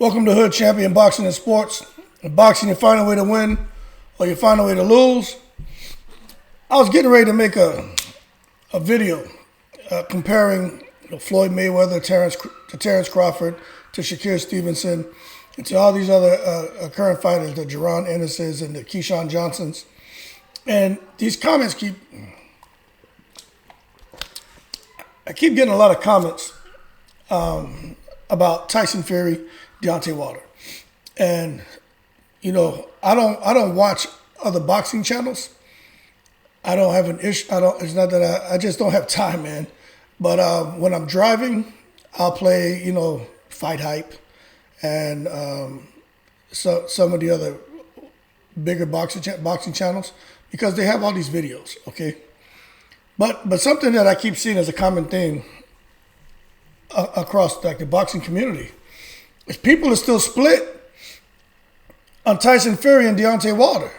Welcome to Hood Champion Boxing and Sports. In boxing, you find a way to win or you find a way to lose. I was getting ready to make a video comparing Floyd Mayweather to Terrence Crawford, to Shakur Stevenson, and to all these other current fighters, the Jaron Ennis's and the Keyshawn Johnsons. And these comments I keep getting a lot of comments about Tyson Fury, Deontay Wilder. And, you know, I don't watch other boxing channels. I don't have an issue. It's not that I just don't have time, man. But when I'm driving, I'll play, Fight Hype and some of the other bigger boxing channels, because they have all these videos, okay? But something that I keep seeing as a common thing across like the boxing community is people are still split on Tyson Fury and Deontay Wilder.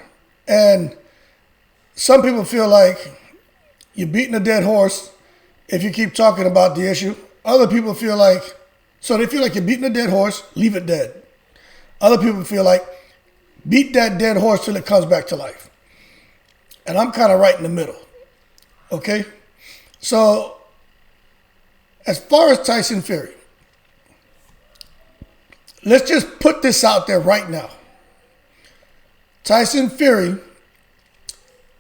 And some people feel like you're beating a dead horse if you keep talking about the issue. Other people feel like, they feel like you're beating a dead horse, leave it dead. Other people feel like, beat that dead horse till it comes back to life. And I'm kind of right in the middle, okay? So, as far as Tyson Fury, let's just put this out there right now. Tyson Fury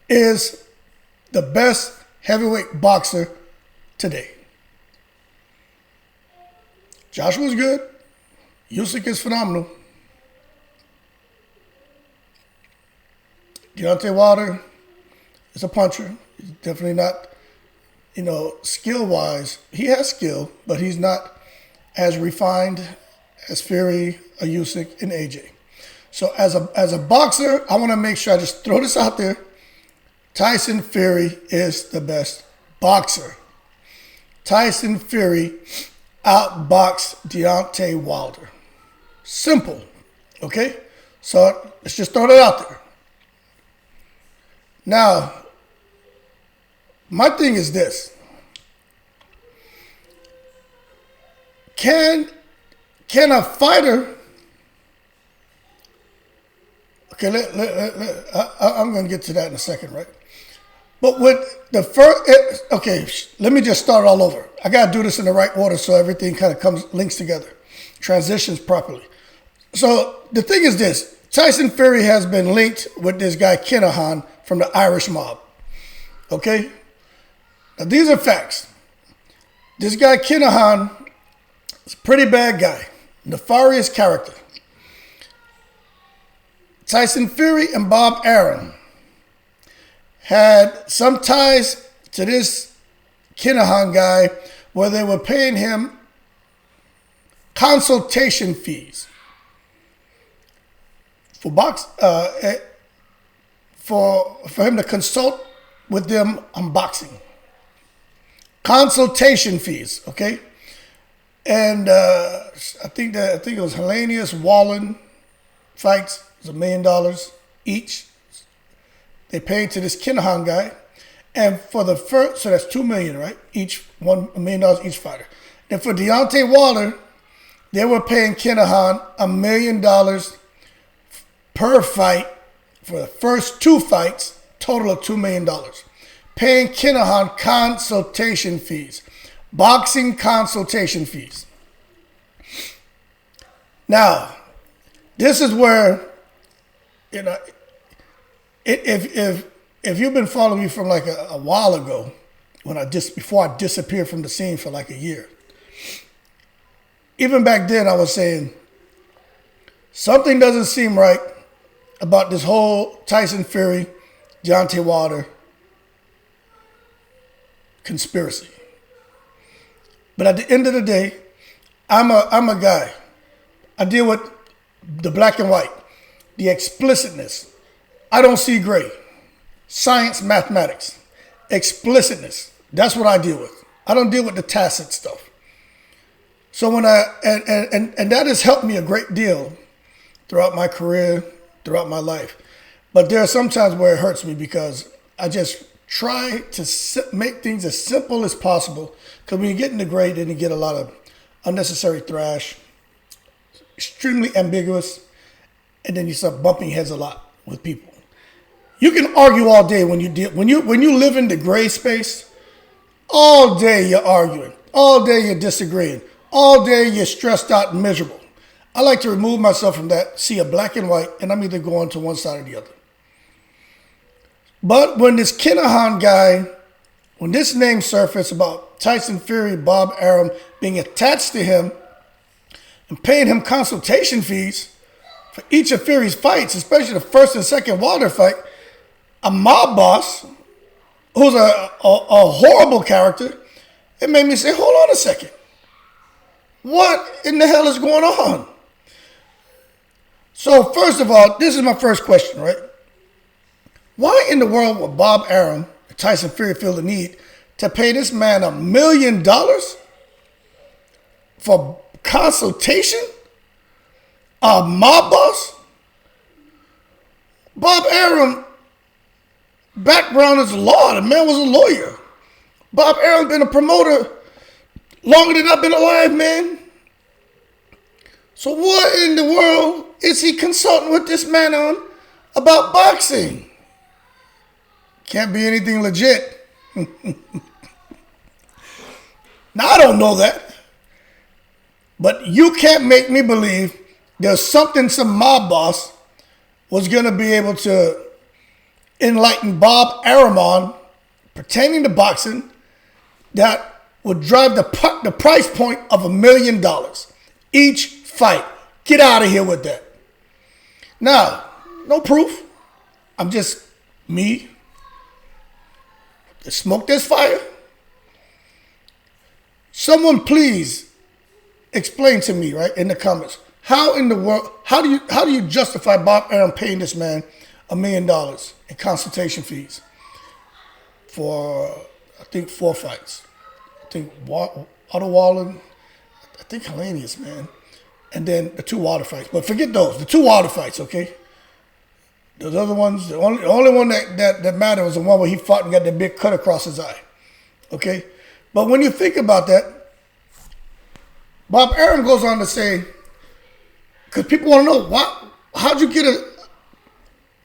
is the best heavyweight boxer today. Joshua's good. Usyk is phenomenal. Deontay Wilder is a puncher. He's definitely not, skill-wise. He has skill, but he's not as refined as Fury, a Usyk, and AJ. So as a boxer, I want to make sure I just throw this out there. Tyson Fury is the best boxer. Tyson Fury outboxed Deontay Wilder. Simple, okay? So let's just throw that out there. Now, my thing is this. Can a fighter... Okay, I'm going to get to that in a second, right? But with the first... Okay, let me just start all over. I got to do this in the right order so everything kind of links together. Transitions properly. So the thing is this. Tyson Fury has been linked with this guy Kinahan from the Irish mob. Okay? Now these are facts. This guy Kinahan is a pretty bad guy. Nefarious character. Tyson Fury and Bob Arum had some ties to this Kinahan guy where they were paying him consultation fees for him to consult with them on boxing. Consultation fees, okay? And I think it was Hellenius Wallen fights. It was $1 million each. They paid to this Kinahan guy. And for the first, so that's $2 million, right? Each, $1 million each fighter. And for Deontay Wilder, they were paying Kinahan $1 million per fight for the first 2 fights, total of $2 million. Paying Kinahan consultation fees, boxing consultation fees. Now, this is where, if you've been following me from like a while ago, before I disappeared from the scene for like a year, even back then I was saying something doesn't seem right about this whole Tyson Fury, Deontay Wilder conspiracy. But at the end of the day, I'm a guy. I deal with the black and white, the explicitness. I don't see gray. Science, mathematics, explicitness. That's what I deal with. I don't deal with the tacit stuff. So when and that has helped me a great deal throughout my career, throughout my life. But there are some times where it hurts me because I just try to make things as simple as possible. Because when you get into gray, then you get a lot of unnecessary thrash, extremely ambiguous, and then you start bumping heads a lot with people. You can argue all day when you live in the gray space. All day you're arguing. All day you're disagreeing. All day you're stressed out and miserable. I like to remove myself from that, see a black and white, and I'm either going to one side or the other. But when this Kinahan guy, when this name surfaced about Tyson Fury, Bob Arum being attached to him and paying him consultation fees for each of Fury's fights, especially the first and second Wilder fight, a mob boss who's a horrible character, it made me say, hold on a second. What in the hell is going on? So first of all, this is my first question, right? Why in the world would Bob Arum and Tyson Fury feel the need to pay this man $1 million for consultation? A mob boss? Bob Arum, background is law. The man was a lawyer. Bob Arum been a promoter longer than I've been alive, man. So what in the world is he consulting with this man on about boxing? Can't be anything legit. Now, I don't know that. But you can't make me believe there's something some mob boss was going to be able to enlighten Bob Arum on pertaining to boxing that would drive the price point of $1 million each fight. Get out of here with that. Now, no proof. I'm just me. The smoke, there's fire. Someone please explain to me, right, in the comments, how in the world, how do you justify Bob Arum paying this man $1 million in consultation fees for, I think, 4 fights. I think Otto Wallen, I think Hellenius, man. And then the 2 Wilder fights. But forget those, the 2 Wilder fights, okay? Those other ones, the only one that mattered was the one where he fought and got that big cut across his eye, okay? But when you think about that, Bob Arum goes on to say, because people want to know, how'd you get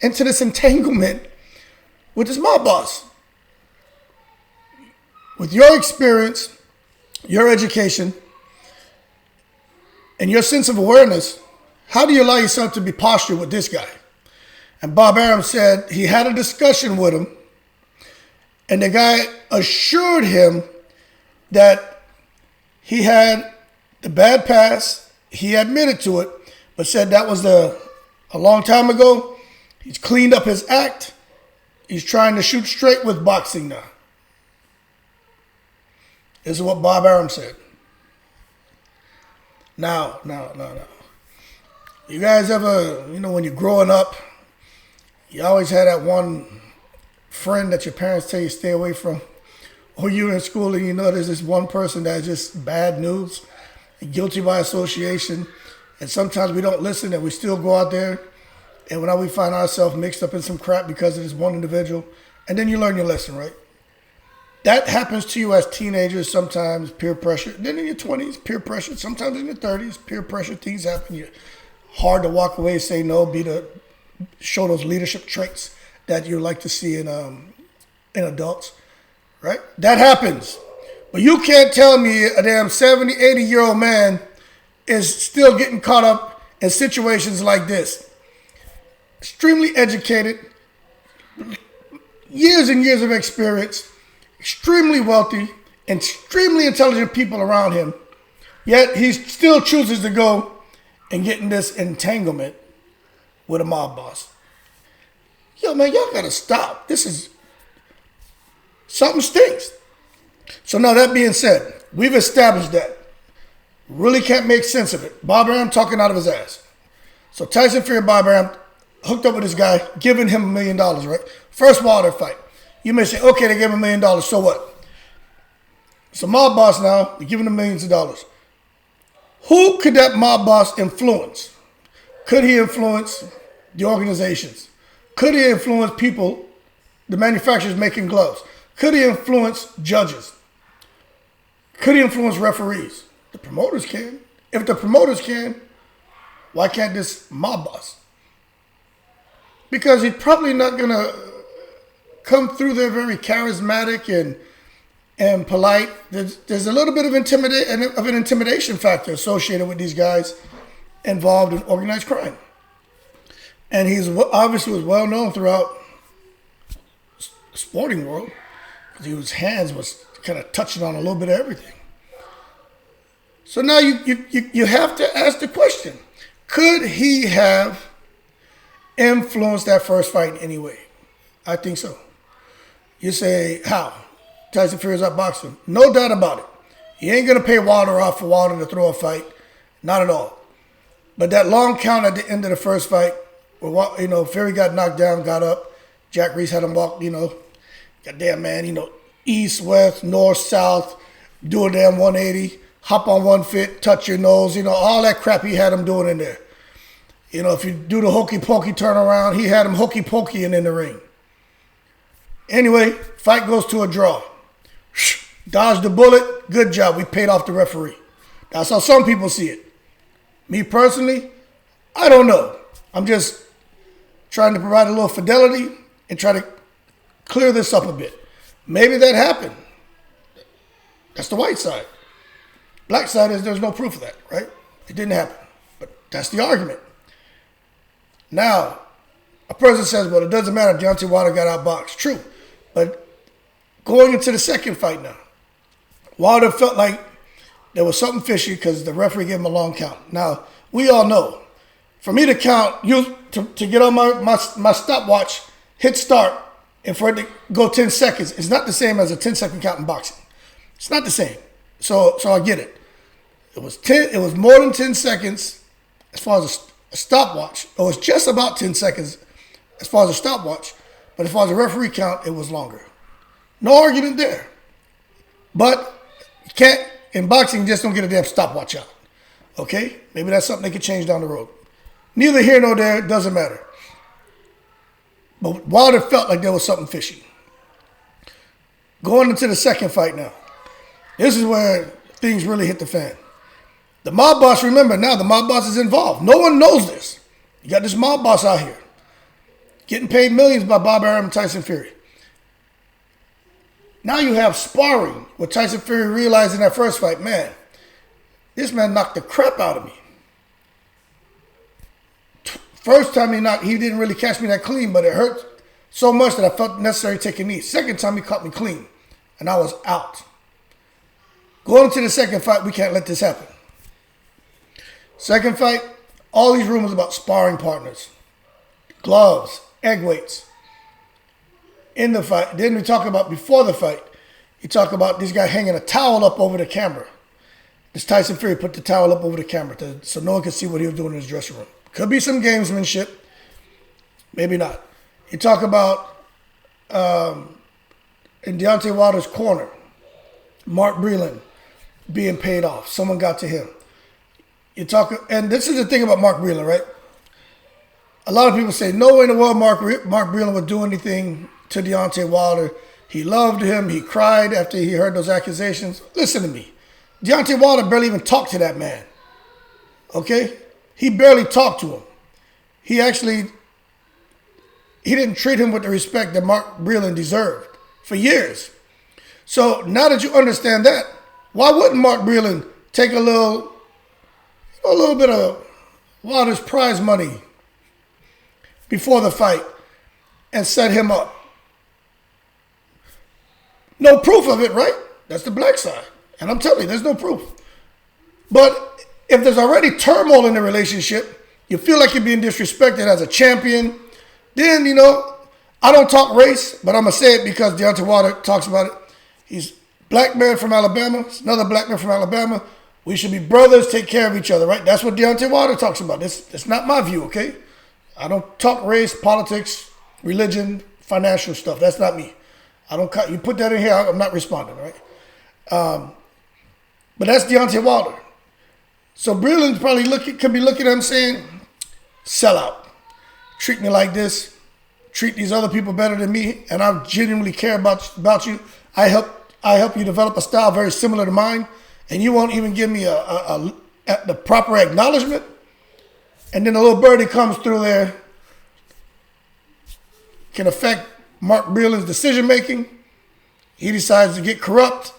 into this entanglement with this mob boss? With your experience, your education, and your sense of awareness, how do you allow yourself to be postured with this guy? And Bob Arum said he had a discussion with him, and the guy assured him that he had the bad past. He admitted to it, but said that was a long time ago. He's cleaned up his act. He's trying to shoot straight with boxing now. This is what Bob Arum said. Now. You guys ever, when you're growing up, you always had that one friend that your parents tell you stay away from. Or you're in school and there's this one person that's just bad news, guilty by association. And sometimes we don't listen and we still go out there. And now we find ourselves mixed up in some crap because of this one individual. And then you learn your lesson, right? That happens to you as teenagers, sometimes peer pressure. Then in your 20s, peer pressure. Sometimes in your 30s, peer pressure. Things happen. You're hard to walk away, say no, show those leadership traits that you like to see in adults, right? That happens. But you can't tell me a damn 70, 80-year-old man is still getting caught up in situations like this. Extremely educated, years and years of experience, extremely wealthy, extremely intelligent people around him, yet he still chooses to go and get in this entanglement with a mob boss. Yo, man, y'all gotta stop. Something stinks. So now that being said, we've established that. Really can't make sense of it. Bob Arum talking out of his ass. So Tyson Fury and Bob Arum hooked up with this guy, giving him $1 million, right? First Wilder fight. You may say, okay, they gave him $1 million, so what? It's a mob boss now, they're giving him millions of dollars. Who could that mob boss influence? Could he influence the organizations? Could he influence people, the manufacturers making gloves? Could he influence judges? Could he influence referees? The promoters can. If the promoters can, Why can't this mob boss? Because he's probably not going to come through there very charismatic and polite. There's a little bit of an intimidation factor associated with these guys involved in organized crime. And he's obviously was well known throughout the sporting world because his hands was kind of touching on a little bit of everything. So now you have to ask the question, could he have influenced that first fight in any way? I think so. You say, how? Tyson Fury's outboxing. No doubt about it. He ain't going to pay Wilder off for Wilder to throw a fight. Not at all. But that long count at the end of the first fight, where, Fury got knocked down, got up. Jack Reese had him walk, goddamn man, east, west, north, south, do a damn 180, hop on one foot, touch your nose, all that crap he had him doing in there. If you do the hokey pokey turnaround, he had him hokey pokeying in the ring. Anyway, fight goes to a draw. Dodged the bullet. Good job. We paid off the referee. That's how some people see it. Me personally, I don't know. I'm just trying to provide a little fidelity and try to clear this up a bit. Maybe that happened. That's the white side. Black side is there's no proof of that, right? It didn't happen. But that's the argument. Now, a person says, well, it doesn't matter. Deontay Wilder got outboxed. True. But going into the second fight now, Wilder felt like there was something fishy because the referee gave him a long count. Now, we all know, for me to count, to get on my stopwatch, hit start, and for it to go 10 seconds, is not the same as a 10-second count in boxing. It's not the same. So I get it. It was more than 10 seconds as far as a stopwatch. It was just about 10 seconds as far as a stopwatch. But as far as a referee count, it was longer. No argument there. But you can't, in boxing, you just don't get a damn stopwatch out. Okay? Maybe that's something they could change down the road. Neither here nor there, it doesn't matter. But Wilder felt like there was something fishy. Going into the second fight now. This is where things really hit the fan. The mob boss, remember now, the mob boss is involved. No one knows this. You got this mob boss out here getting paid millions by Bob Arum and Tyson Fury. Now you have sparring with Tyson Fury realizing that first fight, man, this man knocked the crap out of me. First time he didn't really catch me that clean, but it hurt so much that I felt necessary to take a knee. Second time he caught me clean, and I was out. Going into the second fight, we can't let this happen. Second fight, all these rumors about sparring partners, gloves, egg weights. In the fight, then we talk about before the fight, you talk about this guy hanging a towel up over the camera. This Tyson Fury put the towel up over the camera so no one could see what he was doing in his dressing room. Could be some gamesmanship, maybe not. You talk about in Deontay Wilder's corner, Mark Breland being paid off. Someone got to him. You talk, and this is the thing about Mark Breland, right? A lot of people say, no way in the world Mark Breland would do anything to Deontay Wilder. He loved him. He cried after he heard those accusations. Listen to me. Deontay Wilder barely even talked to that man. Okay? He barely talked to him. He didn't treat him with the respect that Mark Breland deserved for years. So now that you understand that, why wouldn't Mark Breland take a little bit of Wilder's prize money before the fight and set him up? No proof of it, right? That's the black side. And I'm telling you, there's no proof. But if there's already turmoil in the relationship, you feel like you're being disrespected as a champion, then, I don't talk race, but I'm going to say it because Deontay Wilder talks about it. He's black man from Alabama. It's another black man from Alabama. We should be brothers, take care of each other, right? That's what Deontay Wilder talks about. It's not my view, okay? I don't talk race, politics, religion, financial stuff. That's not me. You put that in here, I'm not responding, right? But that's Deontay Wilder. So Breland probably could be looking at him saying, sell out. Treat me like this. Treat these other people better than me. And I genuinely care about you. I help you develop a style very similar to mine. And you won't even give me the proper acknowledgement. and then a little birdie comes through there, can affect Mark Breland's decision making. He decides to get corrupt,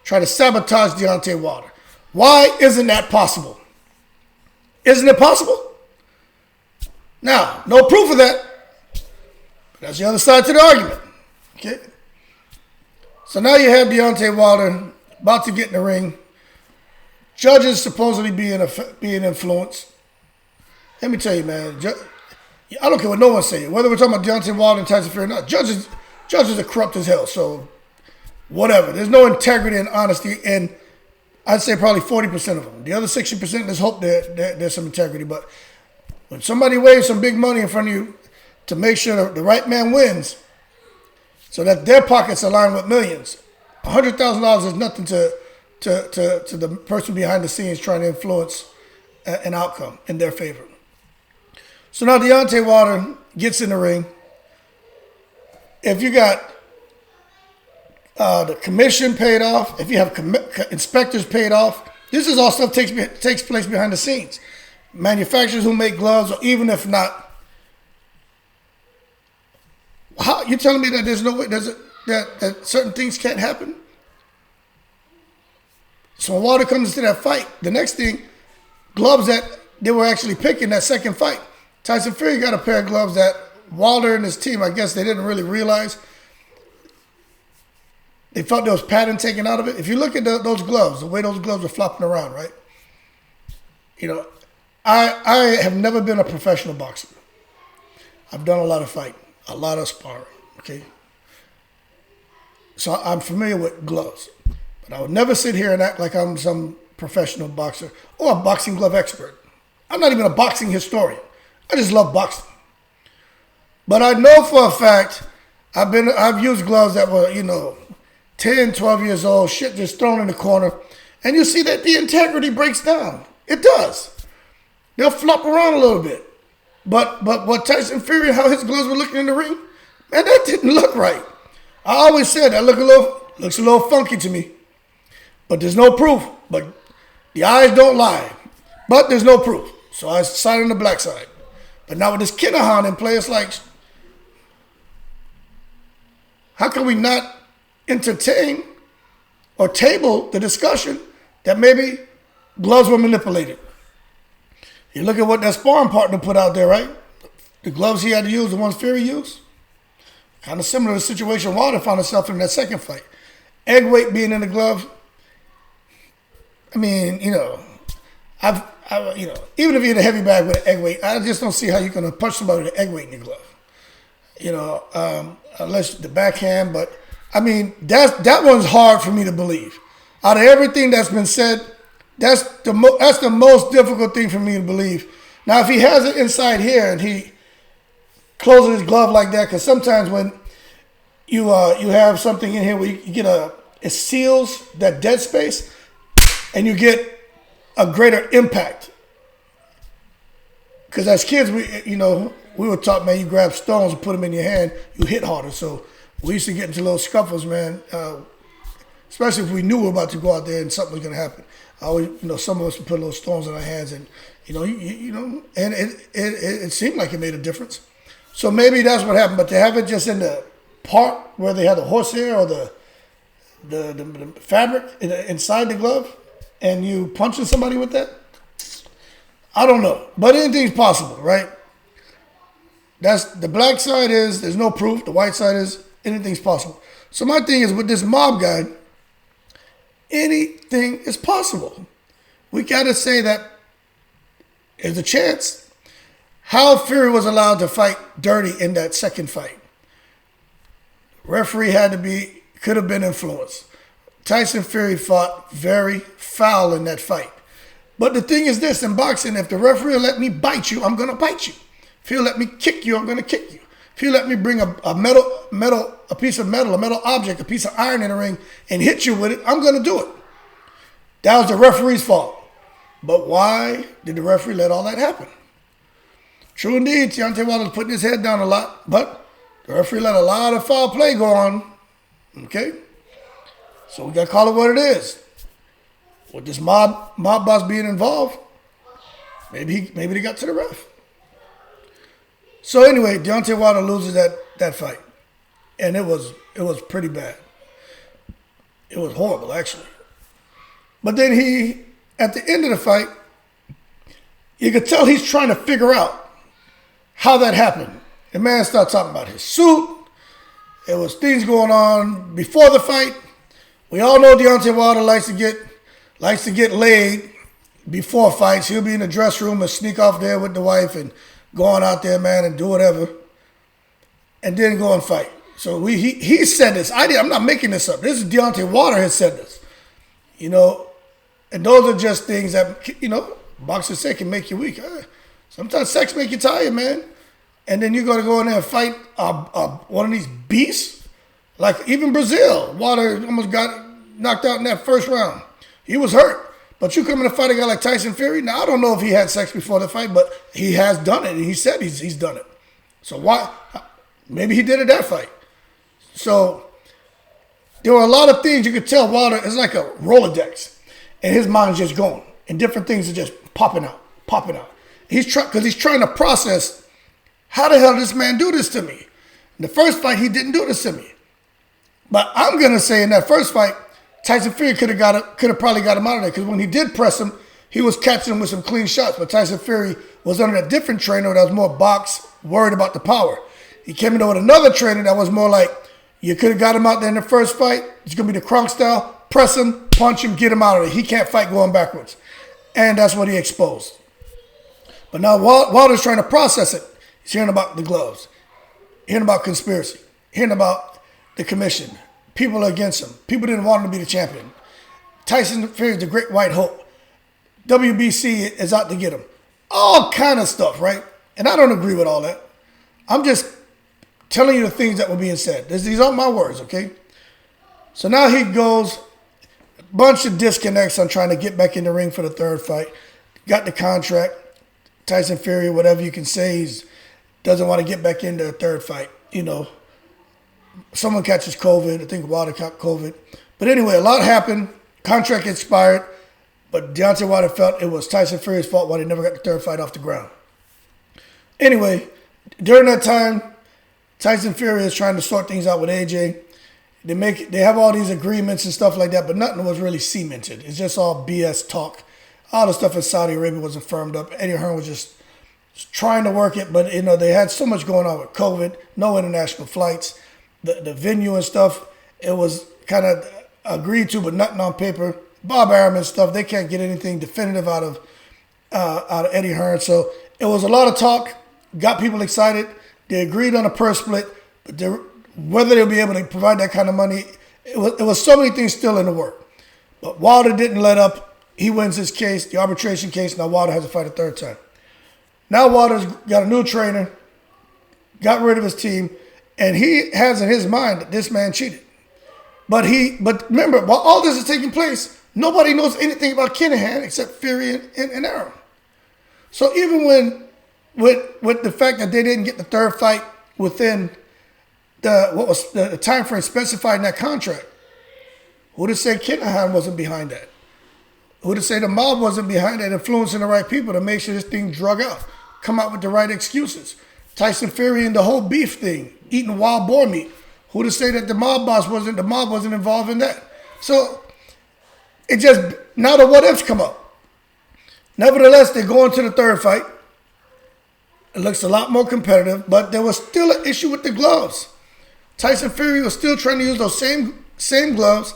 try to sabotage Deontay Wilder. Why isn't that possible? Isn't it possible? Now, no proof of that. But that's the other side to the argument. Okay? So now you have Deontay Wilder about to get in the ring. Judges supposedly being influenced. Let me tell you, man. I don't care what no one's saying. Whether we're talking about Deontay Wilder and Tyson Fury or not, judges are corrupt as hell. So, whatever. There's no integrity and honesty, and I'd say probably 40% of them. The other 60%, let's hope there's some integrity. But when somebody waves some big money in front of you to make sure the right man wins, so that their pockets align with millions, $100,000 is nothing to the person behind the scenes trying to influence an outcome in their favor. So now Deontay Wilder gets in the ring. If you got the commission paid off, if you have inspectors paid off, this is all stuff takes place behind the scenes. Manufacturers who make gloves, or even if not, how you telling me that there's no way that certain things can't happen? So when Wilder comes into that fight, the next thing, gloves that they were actually picking that second fight, Tyson Fury got a pair of gloves that Wilder and his team, I guess they didn't really realize. They felt there was pattern taken out of it. If you look at those gloves, the way those gloves are flopping around, right? You know, I have never been a professional boxer. I've done a lot of fighting, a lot of sparring, okay? So I'm familiar with gloves. But I would never sit here and act like I'm some professional boxer or a boxing glove expert. I'm not even a boxing historian. I just love boxing. But I know for a fact I've used gloves that were, 10, 12 years old, shit just thrown in the corner. And you see that the integrity breaks down. It does. They'll flop around a little bit. But what Tyson Fury, how his gloves were looking in the ring, man, that didn't look right. I always said that looks a little funky to me. But there's no proof. But the eyes don't lie. But there's no proof. So I sided on the black side. But now with this Kinahan in play, it's like, how can we not entertain or table the discussion that maybe gloves were manipulated? You look at what that sparring partner put out there, right? The gloves he had to use, the ones Fury used. Kind of similar to the situation Wilder found himself in that second fight. Egg weight being in the glove. I mean, even if you're in a heavy bag with an egg weight, I just don't see how you're going to punch somebody with an egg weight in your glove. Unless the backhand. But, I mean, that one's hard for me to believe. Out of everything that's been said, that's the most difficult thing for me to believe. Now, if he has it inside here and he closes his glove like that, because sometimes when you have something in here where you get it seals that dead space, and you get a greater impact. Because as kids, we were taught, man, you grab stones and put them in your hand, you hit harder. So we used to get into little scuffles, man. Especially if we knew we were about to go out there and something was going to happen. I always, some of us would put little stones in our hands, and and it seemed like it made a difference. So maybe that's what happened. But to have it just in the part where they had the horsehair or the fabric inside the glove, and you punching somebody with that, I don't know. But anything's possible, right? That's the black side is there's no proof. The white side is anything's possible. So my thing is with this mob guy, anything is possible. We got to say that there's a chance. How Fury was allowed to fight dirty in that second fight. Referee could have been influenced. Tyson Fury fought very foul in that fight. But the thing is this, in boxing, if the referee will let me bite you, I'm going to bite you. If he'll let me kick you, I'm going to kick you. If he'll let me bring a piece of metal, a metal object, a piece of iron in the ring and hit you with it, I'm going to do it. That was the referee's fault. But why did the referee let all that happen? True indeed, Deontay Wilder was putting his head down a lot, but the referee let a lot of foul play go on. Okay? So we got to call it what it is. With this mob boss being involved, Maybe they got to the ref. So anyway, Deontay Wilder loses that fight. And it was pretty bad. It was horrible, actually. But then at the end of the fight, you could tell he's trying to figure out how that happened. The man started talking about his suit. There was things going on before the fight. We all know Deontay Wilder likes to get laid before fights. He'll be in the dressing room and sneak off there with the wife and go on out there, man, and do whatever, and then go and fight. So he said this. I'm not making this up. This is Deontay Wilder has said this. And those are just things that, boxers say can make you weak. Sometimes sex make you tired, man. And then you're going to go in there and fight one of these beasts. Like even Brazil, Wilder almost got knocked out in that first round. He was hurt. But you come in to fight a guy like Tyson Fury. Now, I don't know if he had sex before the fight, but he has done it. And he said he's done it. So why? Maybe he did it that fight. So there were a lot of things you could tell Wilder is like a Rolodex. And his mind's just going. And different things are just popping out. Because he's trying to process, how the hell did this man do this to me? In the first fight, he didn't do this to me. But I'm going to say in that first fight, Tyson Fury could have probably got him out of there, because when he did press him, he was catching him with some clean shots. But Tyson Fury was under a different trainer that was more box, worried about the power. He came in there with another trainer that was more like, you could have got him out there in the first fight. It's going to be the Kronk style. Press him, punch him, get him out of there. He can't fight going backwards. And that's what he exposed. But now Wilder's trying to process it. He's hearing about the gloves, hearing about conspiracy, hearing about the commission. People are against him. People didn't want him to be the champion. Tyson Fury is the great white hope. WBC is out to get him. All kind of stuff, right? And I don't agree with all that. I'm just telling you the things that were being said. These aren't my words, okay? So now he goes, a bunch of disconnects on trying to get back in the ring for the third fight. Got the contract. Tyson Fury, whatever you can say, he doesn't want to get back into a third fight, Someone catches COVID. I think Wilder caught COVID. But anyway, a lot happened. Contract expired. But Deontay Wilder felt it was Tyson Fury's fault why they never got the third fight off the ground. Anyway, during that time, Tyson Fury is trying to sort things out with AJ. They have all these agreements and stuff like that, but nothing was really cemented. It's just all BS talk. All the stuff in Saudi Arabia wasn't firmed up. Eddie Hearn was just trying to work it, but they had so much going on with COVID, no international flights. The venue and stuff, it was kind of agreed to, but nothing on paper. Bob Arum and stuff, they can't get anything definitive out of Eddie Hearn. So it was a lot of talk, got people excited. They agreed on a purse split, but whether they'll be able to provide that kind of money, it was so many things still in the work. But Wilder didn't let up. He wins his case, the arbitration case. Now Wilder has to fight a third time. Now Wilder's got a new trainer, got rid of his team, and he has in his mind that this man cheated. But remember, while all this is taking place, nobody knows anything about Kinahan except Fury and Arum. So even with the fact that they didn't get the third fight within the time frame specified in that contract, who to say Kinahan wasn't behind that? Who to say the mob wasn't behind that, influencing the right people to make sure this thing drug out, come out with the right excuses? Tyson Fury and the whole beef thing, eating wild boar meat. Who to say that the mob wasn't involved in that? So it just, now the what ifs come up. Nevertheless, they go into the third fight. It looks a lot more competitive, but there was still an issue with the gloves. Tyson Fury was still trying to use those same gloves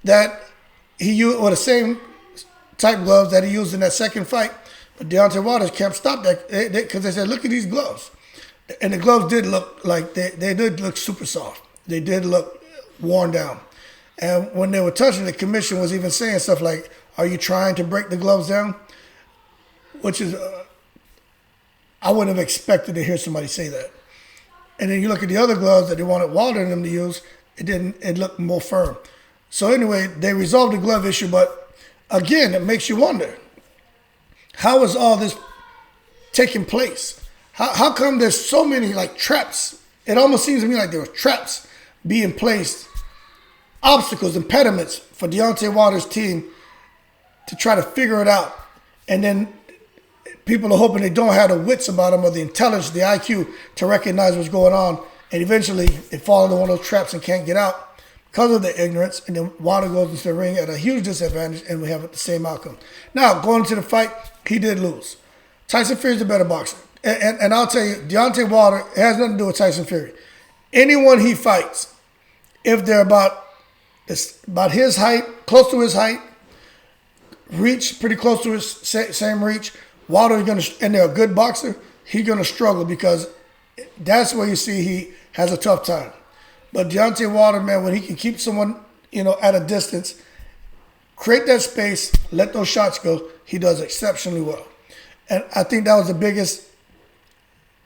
that he used, or the same type gloves that he used in that second fight. But Deontay Wilder can't stop that, because they said, look at these gloves. And the gloves did look like, they did look super soft. They did look worn down. And when they were touching, the commission was even saying stuff like, are you trying to break the gloves down? Which is, I wouldn't have expected to hear somebody say that. And then you look at the other gloves that they wanted Wilder and them to use, it looked more firm. So anyway, they resolved the glove issue, but again, it makes you wonder, how is all this taking place? How come there's so many traps? It almost seems to me like there were traps being placed, obstacles, impediments for Deontay Wilder's team to try to figure it out. And then people are hoping they don't have the wits about them or the intelligence, the IQ to recognize what's going on. And eventually they fall into one of those traps and can't get out because of their ignorance. And then Wilder goes into the ring at a huge disadvantage and we have the same outcome. Now, going into the fight, he did lose. Tyson Fury is the better boxer. And I'll tell you, Deontay Wilder has nothing to do with Tyson Fury. Anyone he fights, if they're about his height, close to his height, reach, pretty close to his same reach, Wilder is going to, and they're a good boxer, he's going to struggle because that's where you see he has a tough time. But Deontay Wilder, man, when he can keep someone, at a distance, create that space, let those shots go, he does exceptionally well. And I think that was the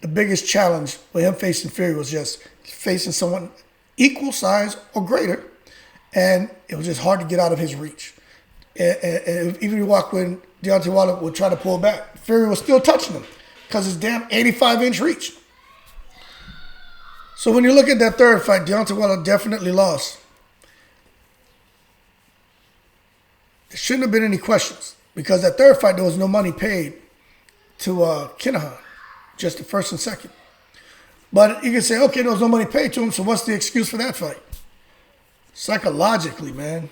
biggest challenge with him facing Fury was just facing someone equal size or greater, and it was just hard to get out of his reach. And even you walk when Deontay Wilder would try to pull back, Fury was still touching him because his damn 85-inch reach. So when you look at that third fight, Deontay Wilder definitely lost. There shouldn't have been any questions because that third fight, there was no money paid to Kinahan, just the first and second. But you can say, okay, there was no money paid to him, so what's the excuse for that fight? Psychologically, man,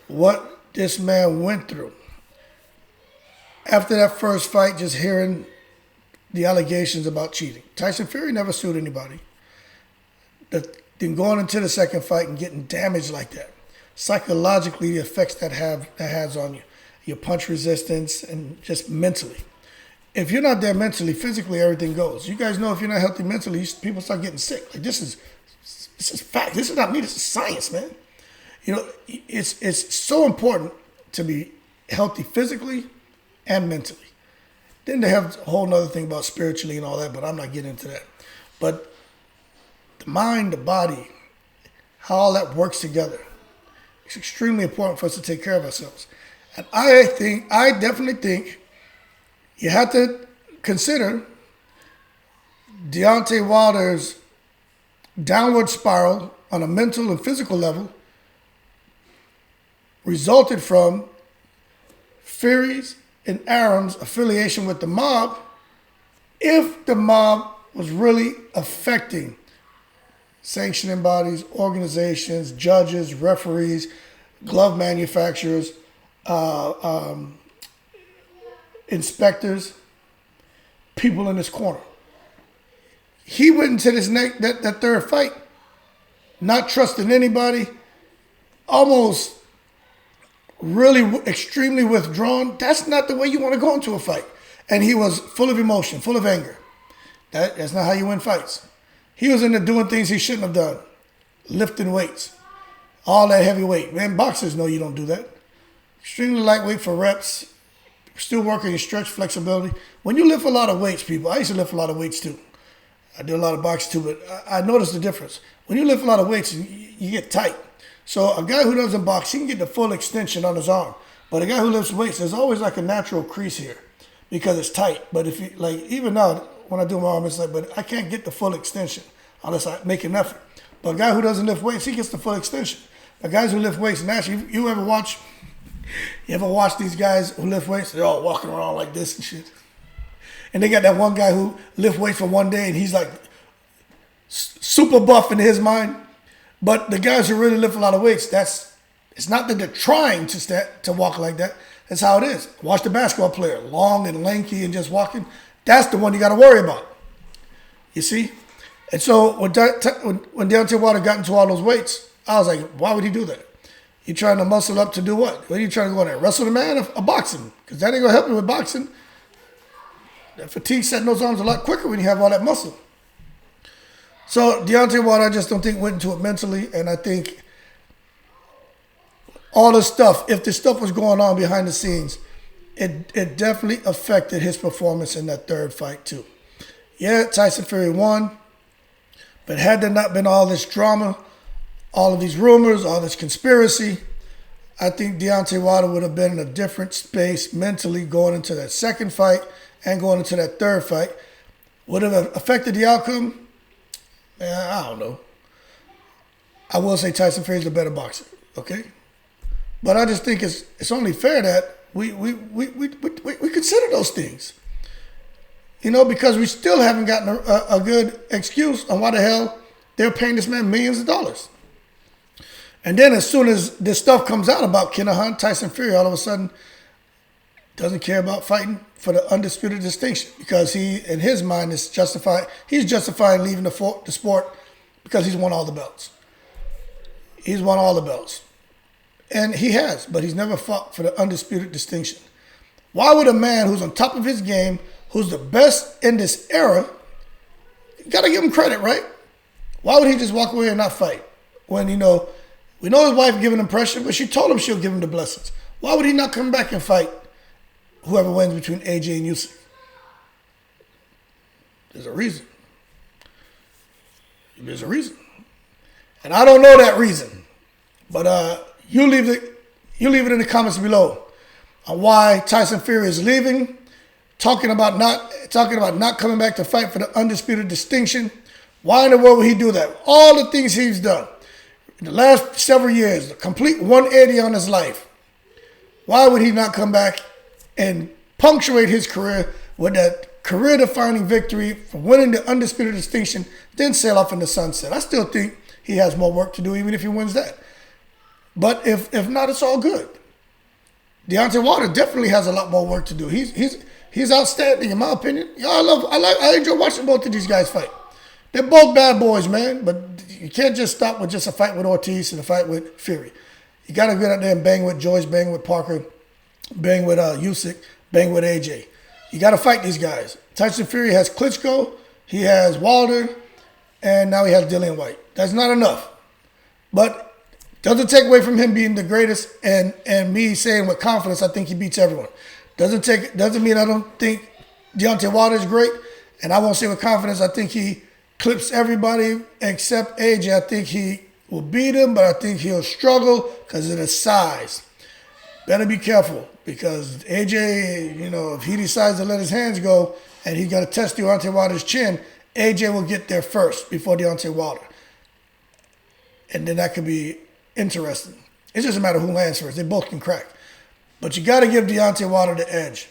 what this man went through. After that first fight, just hearing the allegations about cheating. Tyson Fury never sued anybody. Then going into the second fight and getting damaged like that. Psychologically, the effects that has on you. Your punch resistance and just mentally. If you're not there mentally, physically, everything goes. You guys know if you're not healthy mentally, people start getting sick. Like this is fact. This is not me. This is science, man. It's so important to be healthy physically and mentally. Then they have a whole other thing about spiritually and all that, but I'm not getting into that. But the mind, the body, how all that works together, it's extremely important for us to take care of ourselves. And I definitely think you have to consider Deontay Wilder's downward spiral on a mental and physical level resulted from Fury's and Arum's affiliation with the mob. If the mob was really affecting sanctioning bodies, organizations, judges, referees, glove manufacturers, inspectors, people in his corner. He went into that third fight not trusting anybody, almost really extremely withdrawn. That's not the way you want to go into a fight. And he was full of emotion, full of anger. That's not how you win fights. He was into doing things he shouldn't have done. Lifting weights. All that heavy weight. Man, boxers know you don't do that. Extremely lightweight for reps. Still working your stretch flexibility. When you lift a lot of weights, people, I used to lift a lot of weights too. I did a lot of boxing too, but I noticed the difference. When you lift a lot of weights, you get tight. So a guy who doesn't box, he can get the full extension on his arm. But a guy who lifts weights, there's always like a natural crease here because it's tight. But if you, like, even now, when I do my arm, it's like, but I can't get the full extension unless I make an effort. But a guy who doesn't lift weights, he gets the full extension. The guys who lift weights, naturally, you ever watch these guys who lift weights? They're all walking around like this and shit. And they got that one guy who lift weights for one day and he's like super buff in his mind. But the guys who really lift a lot of weights, it's not that they're trying to walk like that. That's how it is. Watch the basketball player, long and lanky and just walking. That's the one you got to worry about. You see? And so when Deontay Wilder got into all those weights, I was like, why would he do that? You trying to muscle up to do what? What are you trying to go in there? Wrestle the man or boxing? Because that ain't going to help you with boxing. That fatigue setting those arms a lot quicker when you have all that muscle. So Deontay Wilder, I just don't think went into it mentally. And I think all this stuff, if this stuff was going on behind the scenes, it definitely affected his performance in that third fight too. Yeah, Tyson Fury won. But had there not been all this drama, all of these rumors, all this conspiracy, I think Deontay Wilder would have been in a different space mentally going into that second fight and going into that third fight. Would have affected the outcome? I don't know. I will say Tyson Fury is the better boxer, okay? But I just think it's only fair that we consider those things. Because we still haven't gotten a good excuse on why the hell they're paying this man millions of dollars. And then as soon as this stuff comes out about Kinahan, Tyson Fury all of a sudden doesn't care about fighting for the undisputed distinction because he, in his mind, is justified. He's justifying leaving the sport because he's won all the belts. He's won all the belts. And he has, but he's never fought for the undisputed distinction. Why would a man who's on top of his game, who's the best in this era, you got to give him credit, right? Why would he just walk away and not fight? When, we know his wife giving him pressure, but she told him she'll give him the blessings. Why would he not come back and fight whoever wins between AJ and Usyk? There's a reason. There's a reason. And I don't know that reason. But you leave it in the comments below on why Tyson Fury is leaving, talking about not coming back to fight for the undisputed distinction. Why in the world would he do that? All the things he's done in the last several years, a complete 180 on his life. Why would he not come back and punctuate his career with that career-defining victory for winning the undisputed distinction, then sail off in the sunset? I still think he has more work to do, even if he wins that. But if not, it's all good. Deontay Wilder definitely has a lot more work to do. He's outstanding, in my opinion. I enjoy watching both of these guys fight. They're both bad boys, man. But you can't just stop with just a fight with Ortiz and a fight with Fury. You got to get out there and bang with Joyce, bang with Parker, bang with Usyk, bang with AJ. You got to fight these guys. Tyson Fury has Klitschko, he has Wilder, and now he has Dillian White. That's not enough. But doesn't take away from him being the greatest and me saying with confidence I think he beats everyone. Doesn't mean I don't think Deontay Wilder is great, and I won't say with confidence I think he clips everybody except AJ. I think he will beat him, but I think he'll struggle because of his size. Better be careful because AJ, if he decides to let his hands go and he's going to test Deontay Wilder's chin, AJ will get there first before Deontay Wilder. And then that could be interesting. It's just a matter of who lands first. They both can crack. But you got to give Deontay Wilder the edge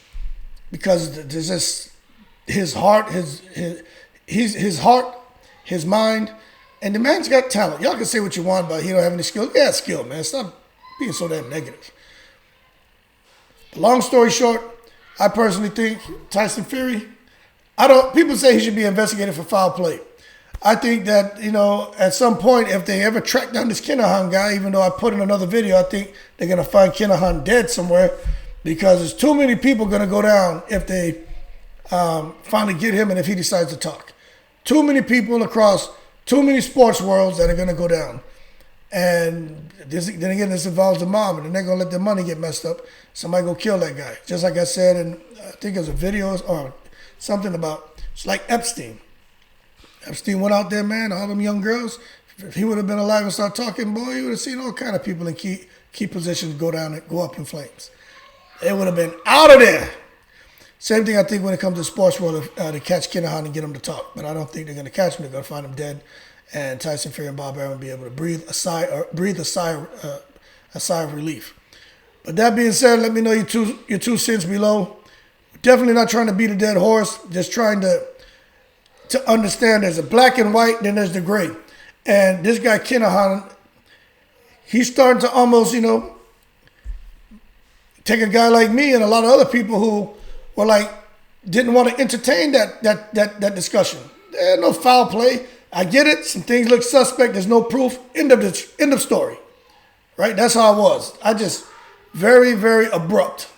because there's just his heart, his heart, his mind, and the man's got talent. Y'all can say what you want about he don't have any skill. Yeah, skill, man. Stop being so damn negative. Long story short, I personally think Tyson Fury, people say he should be investigated for foul play. I think that, at some point, if they ever track down this Kinahan guy, even though I put in another video, I think they're going to find Kinahan dead somewhere because there's too many people going to go down if they finally get him and if he decides to talk. Too many people across too many sports worlds that are going to go down. And then again, this involves the mob, and they're going to let their money get messed up. Somebody go kill that guy. Just like I said, and I think it was a video or something about, it's like Epstein. Epstein went out there, man, all them young girls. If he would have been alive and started talking, boy, you would have seen all kind of people in key positions go up in flames. They would have been out of there. Same thing I think when it comes to sports world, to catch Kinahan and get him to talk. But I don't think they're going to catch him. They're going to find him dead. And Tyson Fury and Bob Arum will be able to breathe a sigh of relief. But that being said, let me know your two cents below. Definitely not trying to beat a dead horse. Just trying to understand there's a black and white, then there's the gray. And this guy Kinahan, he's starting to almost, take a guy like me and a lot of other people who were like, didn't want to entertain that discussion. There's no foul play. I get it. Some things look suspect. There's no proof. End of story. Right? That's how I was. I just very, very abrupt.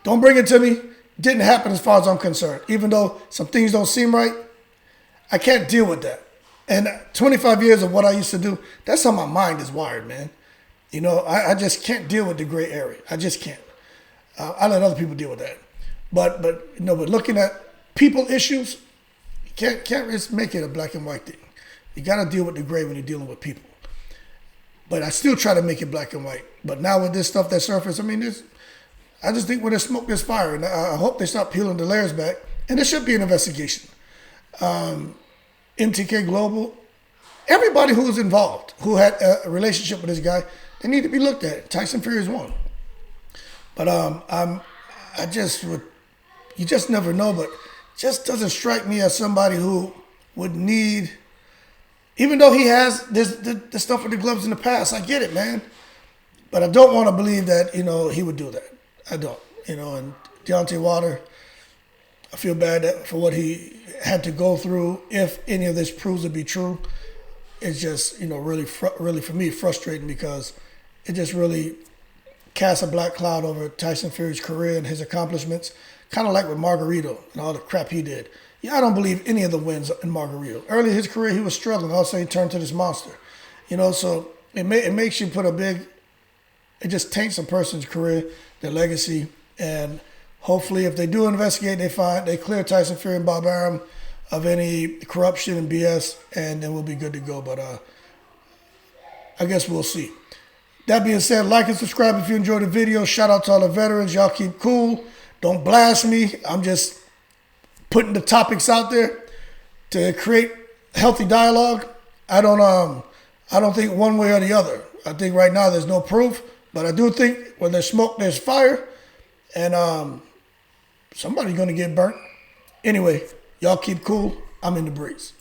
Don't bring it to me. Didn't happen as far as I'm concerned. Even though some things don't seem right, I can't deal with that. And 25 years of what I used to do, that's how my mind is wired, man. I just can't deal with the gray area. I just can't. I let other people deal with that. But looking at people issues, you can't just make it a black and white thing. You got to deal with the gray when you're dealing with people. But I still try to make it black and white. But now with this stuff that surfaced, I just think when there's smoke, there's fire. And I hope they stop peeling the layers back. And there should be an investigation. MTK Global, everybody who was involved, who had a relationship with this guy, they need to be looked at. Tyson Fury is one. But I just would, you just never know, but just doesn't strike me as somebody who would need, even though he has this stuff with the gloves in the past. I get it, man. But I don't want to believe that, he would do that. I don't, and Deontay Wilder, I feel bad for what he had to go through. If any of this proves to be true, it's just, really for me frustrating, because it just really casts a black cloud over Tyson Fury's career and his accomplishments. Kind of like with Margarito and all the crap he did. Yeah, I don't believe any of the wins in Margarito. Early in his career, he was struggling. All of a sudden, he turned to this monster. So it makes you put it just taints a person's career, their legacy, and hopefully if they do investigate, they clear Tyson Fury and Bob Arum of any corruption and BS, and then we'll be good to go. But I guess we'll see. That being said, like and subscribe if you enjoyed the video. Shout out to all the veterans. Y'all keep cool. Don't blast me. I'm just putting the topics out there to create healthy dialogue. I don't think one way or the other. I think right now there's no proof, but I do think when there's smoke, there's fire, and somebody's gonna get burnt. Anyway, y'all keep cool. I'm in the breeze.